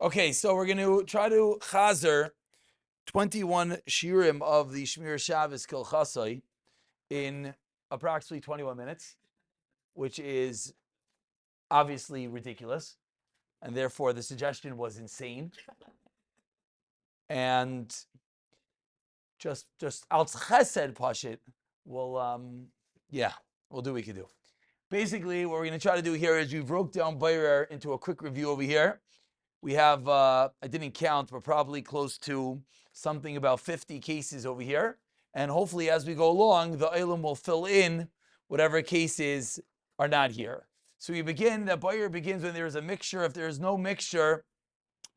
Okay, so we're going to try to chazer 21 shirim of the Shemiras Shabbos Hilchaso in approximately 21 minutes, which is obviously ridiculous, and therefore the suggestion was insane. And just al chesed pashit, we'll do what we can do. Basically, what we're going to try to do here is we broke down Bayrer into a quick review over here. We have, I didn't count, but probably close to something about 50 cases over here. And hopefully as we go along, the Eilim will fill in whatever cases are not here. So we begin, that Bayr begins when there is a mixture. If there is no mixture,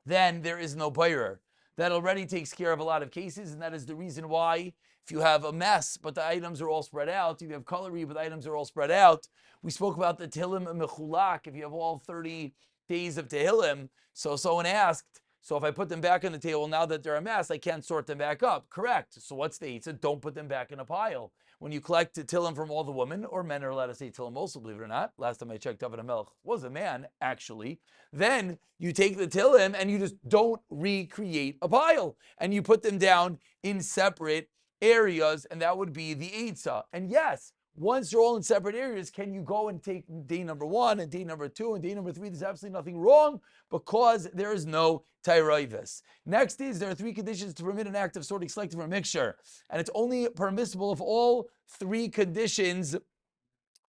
then there is no Bayr. That already takes care of a lot of cases, and that is the reason why if you have a mess, but the items are all spread out, if you have coloring, but the items are all spread out. We spoke about the Tehillim Mechulak, if you have all 30 days of Tehillim. So someone asked, so if I put them back on the table now that they're a mess, I can't sort them back up. Correct. So what's the Eitzah? Don't put them back in a pile. When you collect Tehillim from all the women, or men are allowed to say Tehillim also, believe it or not. Last time I checked, David HaMelech was a man, actually. Then you take the Tehillim and you just don't recreate a pile. And you put them down in separate areas, and that would be the Eitzah. And yes, once you're all in separate areas, can you go and take day number 1 and day number 2 and day number 3? There's absolutely nothing wrong because there is no Tyraivis. Next is there are 3 conditions to permit an act of sorting selective or mixture. And it's only permissible if all 3 conditions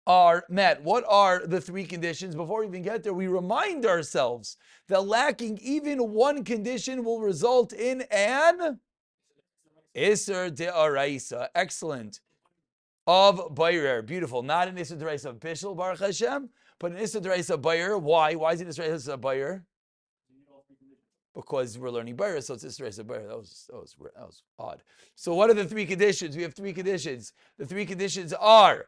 are met. What are the 3 conditions? Before we even get there, we remind ourselves that lacking even one condition will result in an Isser De'araisa. Excellent. Of Bayrer. Beautiful. Not an Isser De'araisa of Bishul, Baruch Hashem, but an Isser De'araisa of Bayrer. Why? Why is it Isser De'araisa of Bayrer? Because we're learning Bayrer, so it's Isser De'araisa of Bayrer. That was odd. So what are the 3 conditions? We have 3 conditions. The 3 conditions are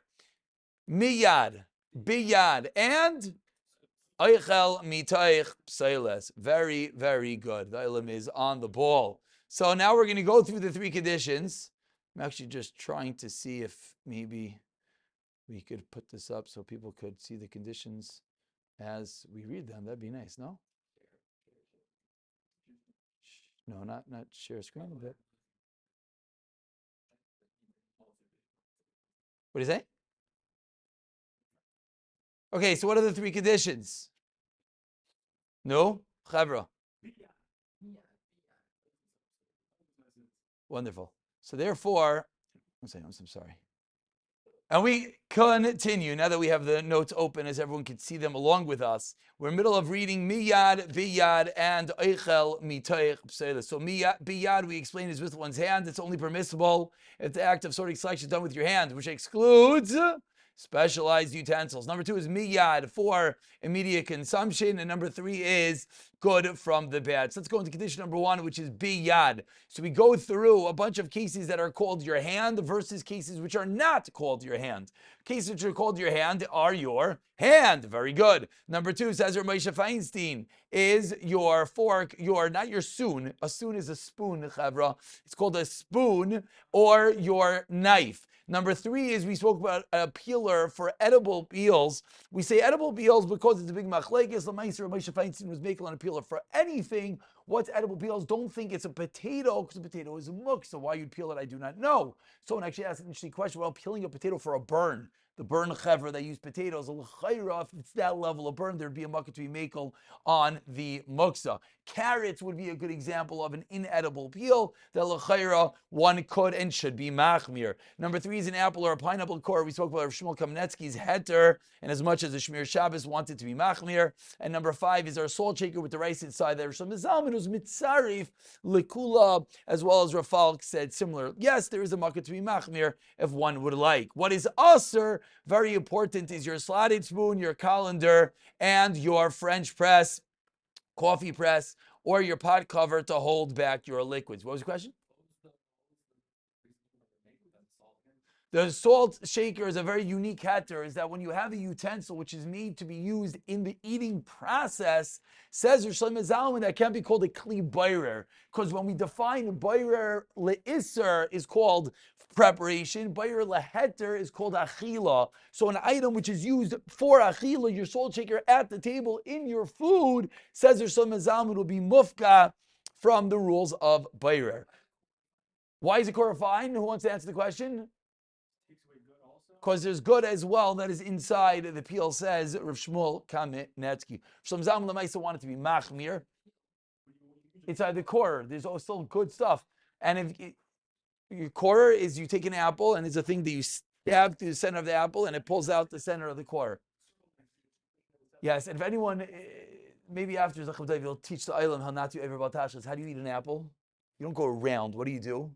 Miyad, Biyad, and Eichel Mitaich Pseiles. Very, very good. The Ilam is on the ball. So now we're going to go through the 3 conditions. I'm actually just trying to see if maybe we could put this up so people could see the conditions as we read them. That'd be nice, no? No, not share screen, but what do you say? Okay, so what are the 3 conditions? No? Chavra. Wonderful. So therefore, I'm sorry. And we continue, now that we have the notes open as everyone can see them along with us. We're in the middle of reading Miyad, Biyad, and Eichel Mitaich Pseiles. So Biyad, we explained, is with one's hand. It's only permissible if the act of sorting selection is done with your hand, which excludes specialized utensils. Number 2 is Miyad for immediate consumption. And number 3 is good from the bad. So let's go into condition number 1, which is Biyad. So we go through a bunch of cases that are called your hand versus cases which are not called your hand. Cases which are called your hand are your hand. Very good. Number 2, says Moshe Feinstein, is your fork, not your spoon. A spoon is a spoon, chavra. It's called a spoon, or your knife. Number 3 is we spoke about a peeler for edible peels. We say edible peels because it's a big machlekes. L'maiser Moshe Feinstein was making on a peeler for anything. What's edible peels? Don't think it's a potato, because a potato is a muk. So why you'd peel it, I do not know. Someone actually asked an interesting question. Well, peeling a potato for a burn. The burn chevra that use potatoes, if it's that level of burn, there'd be a mukkah to be makel on the muksa. Carrots would be a good example of an inedible peel that l'chayra one could and should be machmir. Number 3 is an apple or a pineapple core. We spoke about Rav Shmuel Kamenetsky's heter, and as much as the Shemiras Shabbos wanted to be machmir. And number 5 is our salt shaker with the rice inside. There some Zalman who's mitzarif likula, as well as Rafal said similar. Yes, there is a mukkah to be machmir if one would like. What is aser? Very important is your slotted spoon, your colander, and your French press, coffee press, or your pot cover to hold back your liquids. What was the question? The salt shaker is a very unique heter, is that when you have a utensil which is made to be used in the eating process, says Shemiras Shabbos, that can't be called a kli bairer, because when we define bairer le'isser is called preparation, bairer leheter is called achila. So an item which is used for achila, your salt shaker at the table in your food, says Shemiras Shabbos, will be mufka from the rules of bairer. Why is the Korah fine? Who wants to answer the question? Because there's good as well that is inside. The peel says Rav Shmuel Kamenetsky. Shlomo Zalman Lemaisa wanted to be machmir. Inside the core, there's still good stuff. And if your core is, you take an apple and it's a thing that you stab through the center of the apple and it pulls out the center of the core. Yes, and if anyone, maybe after Zachem Tov, you'll teach the Eilam how not to ever about tashas. How do you eat an apple? You don't go around. What do?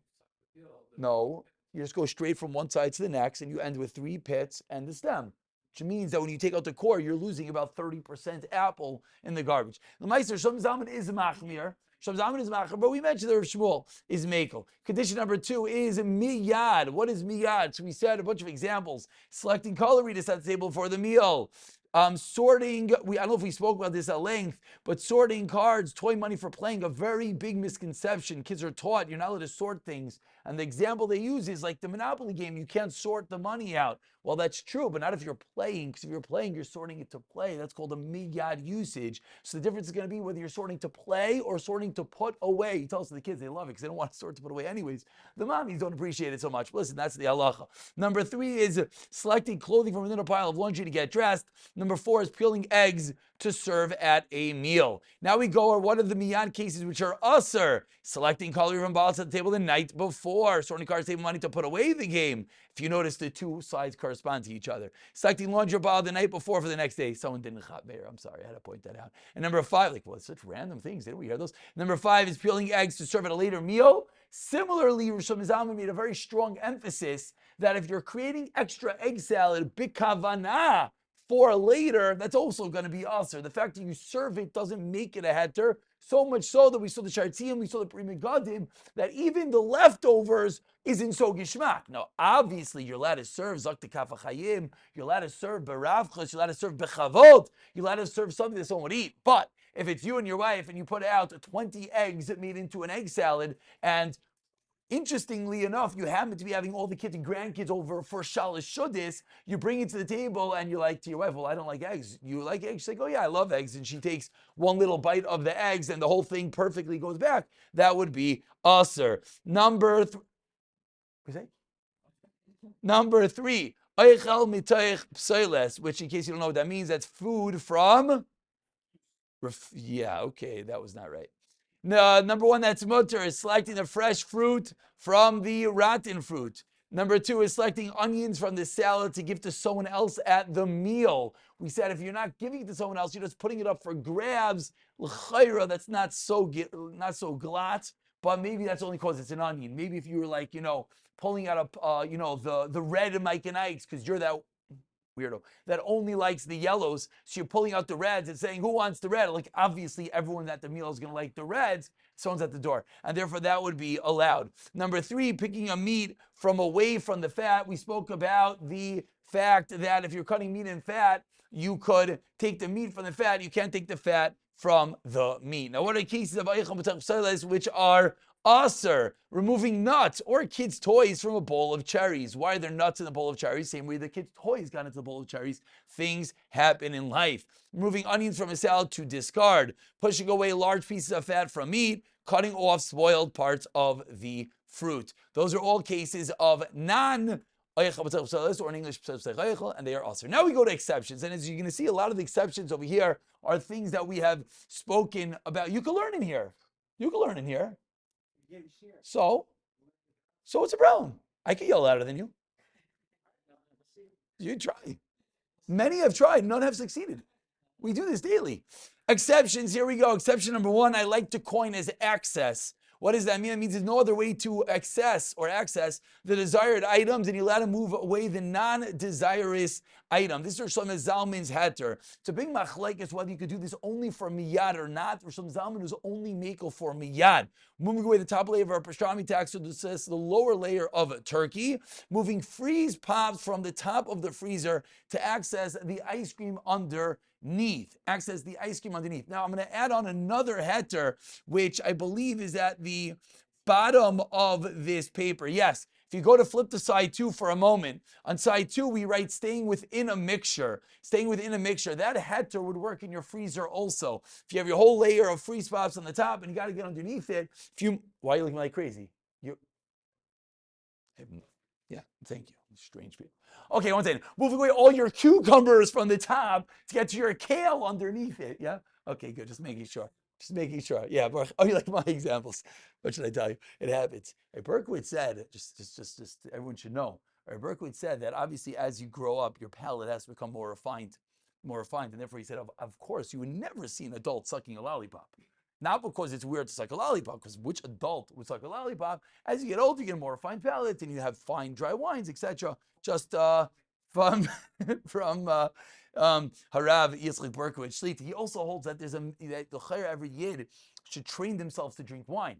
No. You just go straight from one side to the next, and you end with 3 pits and the stem, which means that when you take out the core, you're losing about 30% apple in the garbage. The Meister Shlomo Zalman is machmir. Shlomo Zalman is machmir, but we mentioned that Rav Shmuel is mekel. Condition number 2 is miyad. What is miyad? So we said a bunch of examples. Selecting coloring to set the table for the meal. Sorting, I don't know if we spoke about this at length, but sorting cards, toy money for playing, a very big misconception. Kids are taught you're not allowed to sort things. And the example they use is like the Monopoly game, you can't sort the money out. Well, that's true, but not if you're playing, because if you're playing, you're sorting it to play. That's called a miyad usage. So the difference is going to be whether you're sorting to play or sorting to put away. He tells the kids they love it because they don't want to sort to put away anyways. The mommies don't appreciate it so much. But listen, that's the halacha. Number 3 is selecting clothing from within a pile of laundry to get dressed. Number 4 is peeling eggs to serve at a meal. Now we go over what are the miyad cases which are usher. Selecting coloring from ballots at the table the night before. Sorting cards, saving money to put away the game. If you notice, the 2 sides correspond to each other. Selecting laundry ball the night before for the next day. Someone didn't chat bear. I'm sorry, I had to point that out. And number 5, like, well, it's such random things. Didn't we hear those? Number 5 is peeling eggs to serve at a later meal. Similarly, Shlomo Zalman made a very strong emphasis that if you're creating extra egg salad, bikavanah, for later, that's also going to be usher. The fact that you serve it doesn't make it a heter. So much so that we saw the shartzim, we saw the primigadim, that even the leftovers isn't so gishmak. Now, obviously, you're allowed to serve zakta kafachayim, you're allowed to serve beravchos, you're allowed to serve bechavot, you're allowed to serve something that someone would eat. But if it's you and your wife and you put out 20 eggs made into an egg salad, and interestingly enough, you happen to be having all the kids and grandkids over for Shalosh Shudis, you bring it to the table and you're like to your wife, well, I don't like eggs. You like eggs? She's like, oh yeah, I love eggs. And she takes one little bite of the eggs and the whole thing perfectly goes back. That would be usher. Number 3, Eichel mitoich psoiles, which in case you don't know what that means, that's food from, yeah, okay, that was not right. No, number 1, that's mutter, is selecting the fresh fruit from the rotten fruit. Number 2 is selecting onions from the salad to give to someone else at the meal. We said if you're not giving it to someone else, you're just putting it up for grabs. L'chayra, that's not so glatt, but maybe that's only because it's an onion. Maybe if you were like, pulling out the red Mike and Ike's because you're that weirdo that only likes the yellows, so you're pulling out the reds and saying, who wants the red? Like, obviously everyone at the meal is going to like the reds. Someone's at the door, and therefore that would be allowed. Number 3, picking a meat from away from the fat. We spoke about the fact that if you're cutting meat and fat, you could take the meat from the fat. You can't take the fat from the meat. Now, what are cases of eichel b'tach psoiles which are usher? Removing nuts or kids' toys from a bowl of cherries. Why are there nuts in the bowl of cherries? Same way the kids' toys got into the bowl of cherries. Things happen in life. Removing onions from a salad to discard. Pushing away large pieces of fat from meat. Cutting off spoiled parts of the fruit. Those are all cases of non or in English, and they are usher. Now we go to exceptions, and as you're going to see, a lot of the exceptions over here are things that we have spoken about. You can learn in here. So what's the problem? I can yell louder than you. You try. Many have tried. None have succeeded. We do this daily. Exceptions. Here we go. Exception number 1, I like to coin as access. What does that mean? It means there's no other way to access the desired items, and you're allowed to move away the non-desirous item. This is Shlomo Zalman's heter. It's a big machlekes whether you could do this only for miyad or not. Shlomo Zalman was only makel for miyad. Moving away the top layer of our pastrami tax, so this is the lower layer of a turkey. Moving freeze pops from the top of the freezer to access the ice cream underneath. Access the ice cream underneath. Now I'm going to add on another heter, which I believe is at the bottom of this paper. Yes. If you go to flip to side 2 for a moment, on side 2 we write staying within a mixture. Staying within a mixture. That heter would work in your freezer also. If you have your whole layer of freeze pops on the top and you got to get underneath it, why are you looking like crazy? Yeah, thank you. Strange people. Okay, one second. Moving away all your cucumbers from the top to get to your kale underneath it. Yeah? Okay, good. Just making sure. Just making sure. Yeah, oh, you like my examples. What should I tell you? It happens. Berkowitz said, just everyone should know. Berkowitz said that obviously as you grow up, your palate has to become more refined. And therefore he said, of course, you would never see an adult sucking a lollipop. Not because it's weird to suck a lollipop, because which adult would suck a lollipop? As you get older, you get a more refined palate, and you have fine, dry wines, etc. Just from Harav Yitzchak Berkowitz Shlita. He also holds that that the Chayr every Yid should train themselves to drink wine,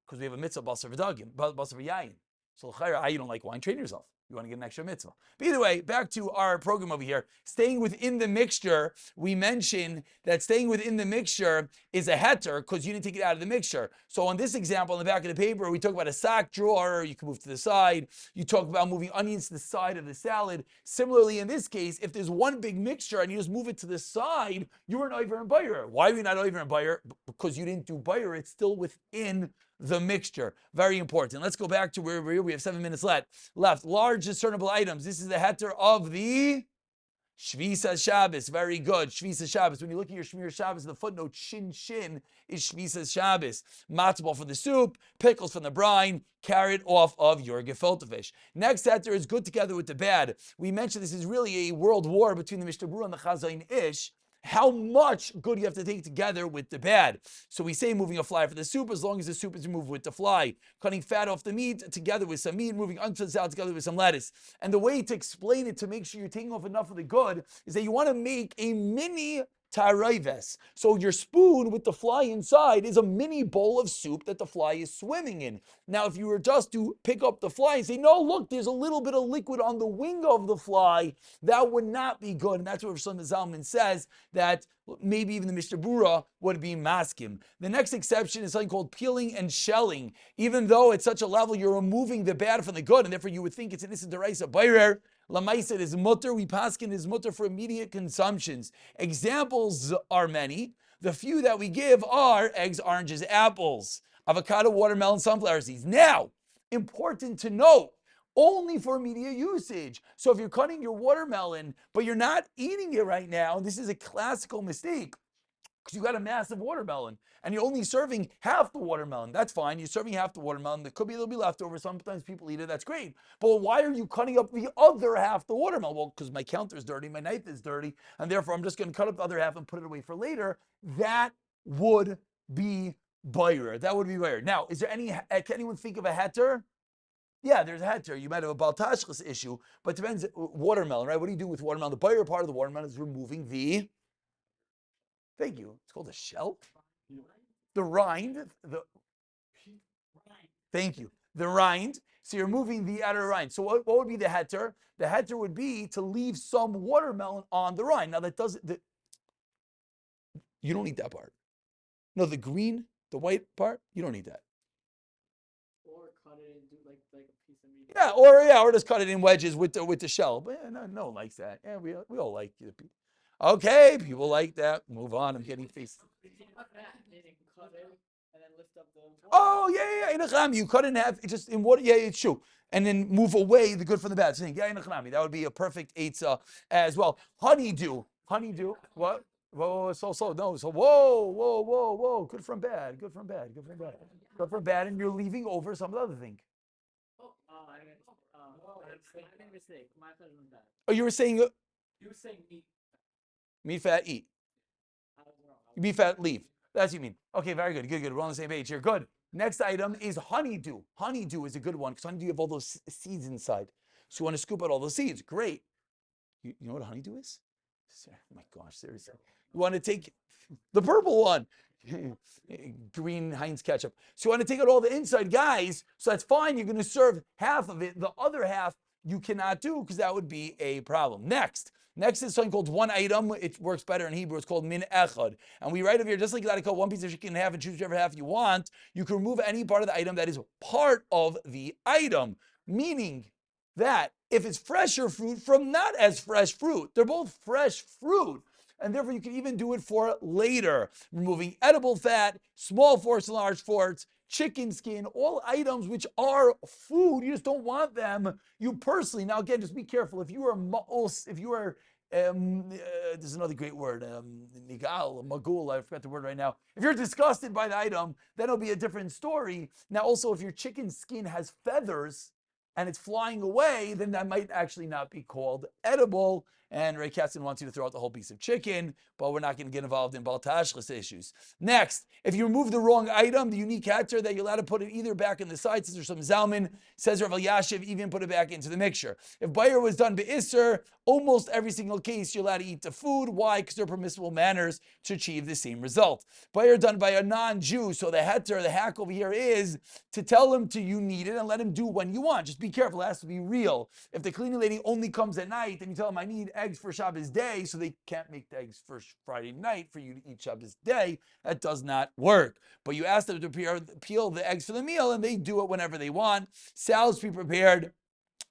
because we have a mitzvah basar v'dagim, basar v'yayin. So Chayr, you don't like wine, train yourself. You want to get an extra mitzvah. But either way, back to our program over here. Staying within the mixture, we mentioned that staying within the mixture is a heter because you didn't take it out of the mixture. So on this example, on the back of the paper, we talk about a sock drawer. You can move to the side. You talk about moving onions to the side of the salad. Similarly, in this case, if there's one big mixture and you just move it to the side, you were an over and buyer. Why are you not over and buyer? Because you didn't do buyer. It's still within the mixture. Very important. Let's go back to where we have 7 minutes left. Large discernible items. This is the heter of the Shemiras Shabbos. Very good. Shemiras Shabbos. When you look at your Shemiras Shabbos, the footnote shin shin is Shemiras Shabbos. Matzah ball for the soup, pickles from the brine, carrot off of your gefilte fish. Next heter is good together with the bad. We mentioned this is really a world war between the Mishnah Berurah and the Chazayin Ish. How much good you have to take together with the bad. So we say moving a fly for the soup as long as the soup is removed with the fly. Cutting fat off the meat together with some meat, moving onto the salad together with some lettuce. And the way to explain it to make sure you're taking off enough of the good is that you want to make a mini tarayves. So your spoon with the fly inside is a mini bowl of soup that the fly is swimming in. Now, if you were just to pick up the fly and say, no, look, there's a little bit of liquid on the wing of the fly, that would not be good. And that's what Shlomo Zalman says, that maybe even the Mishnah Berurah would be maskim. The next exception is something called peeling and shelling. Even though at such a level you're removing the bad from the good, and therefore you would think it's an issa deraisa bayrer, Lamaisa is mutter, we paskin is mutter for immediate consumptions. Examples are many. The few that we give are eggs, oranges, apples, avocado, watermelon, sunflower seeds. Now, important to note, only for immediate usage. So if you're cutting your watermelon, but you're not eating it right now, this is a classical mistake, because you got a massive watermelon and you're only serving half the watermelon. That's fine. You're serving half the watermelon. There could be a little bit leftover. Sometimes people eat it. That's great. But why are you cutting up the other half the watermelon? Well, because my counter is dirty, my knife is dirty, and therefore I'm just going to cut up the other half and put it away for later. That would be buyer. That would be buyer. Now, is there can anyone think of a heter? Yeah, there's a heter. You might have a baltashchus issue, but it depends. Watermelon, right? What do you do with watermelon? The buyer part of the watermelon is removing the... Thank you. It's called a shell. The rind. Thank you. The rind. So you're moving the outer rind. So what would be the heter? The heter would be to leave some watermelon on the rind. Now that doesn't. You don't need that part. No, the green, the white part. You don't need that. Or cut it into like a piece of meat. Or just cut it in wedges with the shell. But yeah, no one likes that. Yeah, we all like it. Okay, people like that. Move on. I'm getting face. Oh yeah. Inachami, you cut it in half. It's just in water. Yeah, it's true. And then move away the good from the bad. So yeah, inachami. That would be a perfect eitzah as well. Honeydew. What? Whoa, no. So whoa. Good from bad. Good from bad. And you're leaving over some of the other thing. I made a mistake. My thought was bad. Oh, you were saying meat. Meat, fat, eat. I was wrong. Meat, fat, leave. That's what you mean. Okay, very good. We're on the same page here. Good. Next item is honeydew. Honeydew is a good one because honeydew you have all those seeds inside. So you want to scoop out all those seeds. Great. You know what honeydew is? Oh my gosh, seriously. You want to take the purple one. Green Heinz ketchup. So you want to take out all the inside guys. So that's fine. You're going to serve half of it. The other half you cannot do because that would be a problem. Next is something called one item. It works better in Hebrew. It's called min echad. And we write over here, just like you got to cut one piece of chicken in half and choose whichever half you want, you can remove any part of the item that is part of the item. Meaning that if it's fresher fruit from not as fresh fruit, they're both fresh fruit. And therefore, you can even do it for later. Removing edible fat, small forks and large forks, chicken skin, all items which are food. You just don't want them. You personally, now again, just be careful. If you are there's another great word, nigal, magul, I forgot the word right now. If you're disgusted by the item, then it'll be a different story. Now, also, if your chicken skin has feathers and it's flying away, then that might actually not be called edible. And Ray Katzen wants you to throw out the whole piece of chicken, but we're not going to get involved in baltashlis issues. Next, if you remove the wrong item, the unique heter, that you're allowed to put it either back in the side, since there's some zalman, says Rav Elyashiv, even put it back into the mixture. If bayer was done be'isser, almost every single case you're allowed to eat the food. Why? Because they're permissible manners to achieve the same result. Bayer done by a non-Jew, so the heter, the hack over here is to tell him you need it and let him do when you want. Just be careful, it has to be real. If the cleaning lady only comes at night and you tell them I need eggs for Shabbos day, so they can't make the eggs for Friday night for you to eat Shabbos day, that does not work. But you ask them to peel the eggs for the meal and they do it whenever they want. Salads pre-prepared.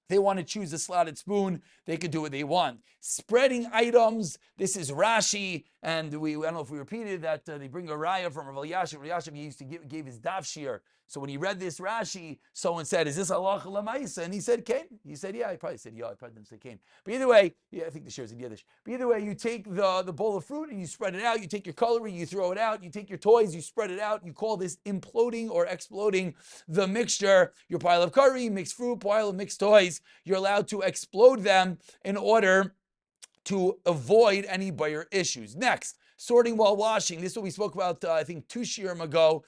They want to choose a slotted spoon, they could do what they want. Spreading items, this is Rashi, and I don't know if we repeated that, they bring a raya from Rav Elyashiv. Rav Elyashiv used to gave his daf shir. So when he read this Rashi, someone said, is this halacha lemaisa? And he said, Kain. He said, yeah. He probably said, yeah. I probably didn't say Kain. But either way, yeah, I think the shir's in Yiddish. But either way, you take the bowl of fruit and you spread it out. You take your coloring, you throw it out. You take your toys, you spread it out. You call this imploding or exploding the mixture. Your pile of curry, mixed fruit, pile of mixed toys. You're allowed to explode them in order to avoid any buyer issues. Next, sorting while washing. This is what we spoke about, I think, 2 shiurim ago,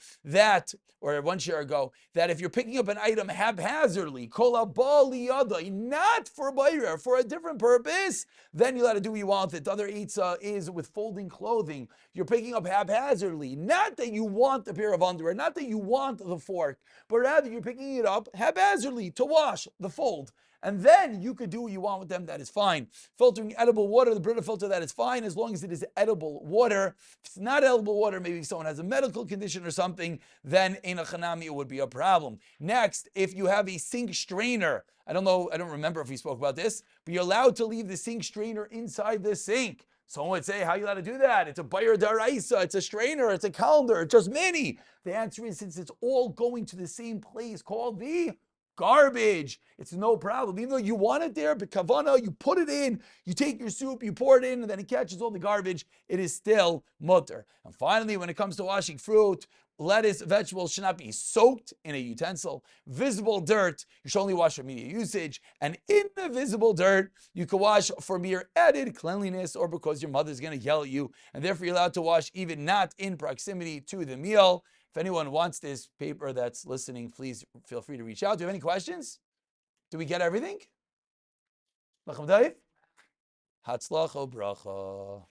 or 1 shiur ago, that if you're picking up an item haphazardly, kol haba liyada, not for buyer, for a different purpose, then you'll have to do what you want with it. The other eitzah is with folding clothing. You're picking up haphazardly, not that you want the pair of underwear, not that you want the fork, but rather you're picking it up haphazardly to wash the fold. And then you could do what you want with them, that is fine. Filtering edible water, the Brita filter, that is fine, as long as it is edible water. If it's not edible water, maybe someone has a medical condition or something, then in a chanami it would be a problem. Next, if you have a sink strainer, I don't remember if we spoke about this, but you're allowed to leave the sink strainer inside the sink. Someone would say, how are you allowed to do that? It's a bayer daraisa, it's a strainer, it's a calendar, it's just mini. The answer is, since it's all going to the same place called the garbage, it's no problem. Even though you want it there, but kavana, you put it in, you take your soup, you pour it in, and then it catches all the garbage, it is still mutter. And finally, when it comes to washing fruit, lettuce, vegetables should not be soaked in a utensil. Visible dirt, you should only wash for immediate usage. And in the visible dirt, you can wash for mere added cleanliness or because your mother's going to yell at you. And therefore, you're allowed to wash even not in proximity to the meal. If anyone wants this paper that's listening, please feel free to reach out. Do you have any questions? Do we get everything? Hatzlacha bracha.